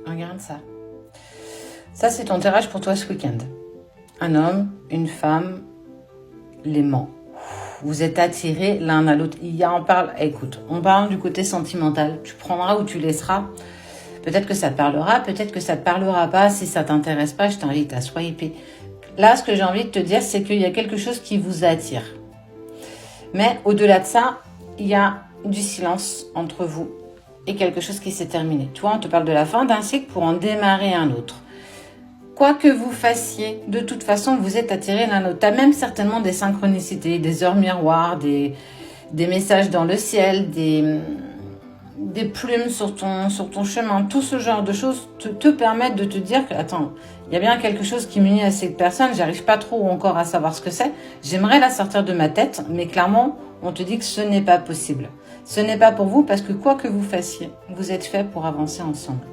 Regarde ça. Ça, c'est ton tirage pour toi ce week-end. Un homme, une femme, l'aimant. Vous êtes attirés l'un à l'autre. Écoute, on parle du côté sentimental. Tu prendras ou tu laisseras. Peut-être que ça te parlera, peut-être que ça te parlera pas. Si ça t'intéresse pas, je t'invite à swiper. Là, ce que j'ai envie de te dire, c'est qu'il y a quelque chose qui vous attire. Mais au-delà de ça, il y a du silence entre vous et quelque chose qui s'est terminé. Tu vois, on te parle de la fin d'un cycle pour en démarrer un autre. Quoi que vous fassiez, de toute façon, vous êtes attirés l'un à l'autre. Tu as même certainement des synchronicités, des heures miroirs, des messages dans le ciel, des plumes sur ton chemin. Tout ce genre de choses te permettent de te dire que, attends, il y a bien quelque chose qui m'unit à cette personne, j'arrive pas trop encore à savoir ce que c'est. J'aimerais la sortir de ma tête, mais clairement, on te dit que ce n'est pas possible. Ce n'est pas pour vous parce que quoi que vous fassiez, vous êtes fait pour avancer ensemble.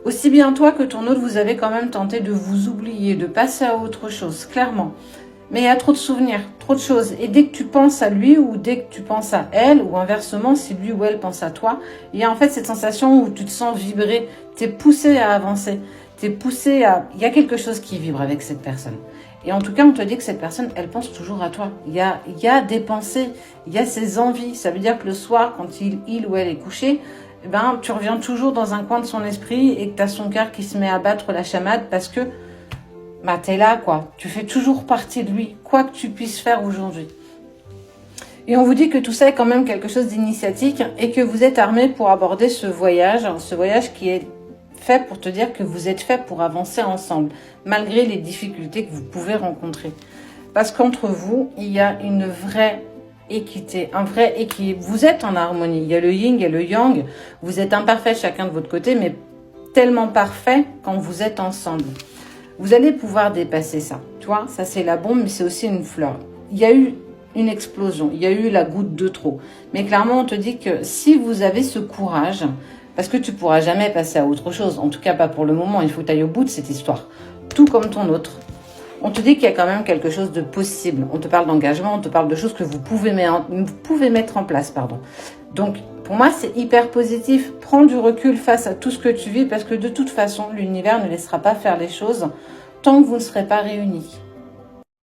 Aussi bien toi que ton autre, vous avez quand même tenté de vous oublier, de passer à autre chose, clairement. Mais il y a trop de souvenirs, trop de choses. Et dès que tu penses à lui ou dès que tu penses à elle, ou inversement, si lui ou elle pense à toi, il y a en fait cette sensation où tu te sens vibrer, tu es poussé à avancer, il y a quelque chose qui vibre avec cette personne. Et en tout cas, on te dit que cette personne, elle pense toujours à toi. Il y a des pensées, il y a ses envies. Ça veut dire que le soir, quand il ou elle est couché, tu reviens toujours dans un coin de son esprit et que tu as son cœur qui se met à battre la chamade parce que t'es là, quoi. Tu fais toujours partie de lui, quoi que tu puisses faire aujourd'hui. Et on vous dit que tout ça est quand même quelque chose d'initiatique et que vous êtes armés pour aborder ce voyage qui est fait pour te dire que vous êtes fait pour avancer ensemble, malgré les difficultés que vous pouvez rencontrer. Parce qu'entre vous, il y a une vraie équité, un vrai équilibre. Vous êtes en harmonie. Il y a le yin et le yang. Vous êtes imparfaits chacun de votre côté, mais tellement parfaits quand vous êtes ensemble. Vous allez pouvoir dépasser ça. Tu vois, ça c'est la bombe, mais c'est aussi une fleur. Il y a eu une explosion, il y a eu la goutte de trop. Mais clairement, on te dit que si vous avez ce courage, parce que tu pourras jamais passer à autre chose, en tout cas pas pour le moment, il faut que tu ailles au bout de cette histoire. Tout comme ton autre. On te dit qu'il y a quand même quelque chose de possible. On te parle d'engagement, on te parle de choses que vous pouvez mettre en place. Donc, pour moi, c'est hyper positif. Prends du recul face à tout ce que tu vis parce que de toute façon, l'univers ne laissera pas faire les choses tant que vous ne serez pas réunis.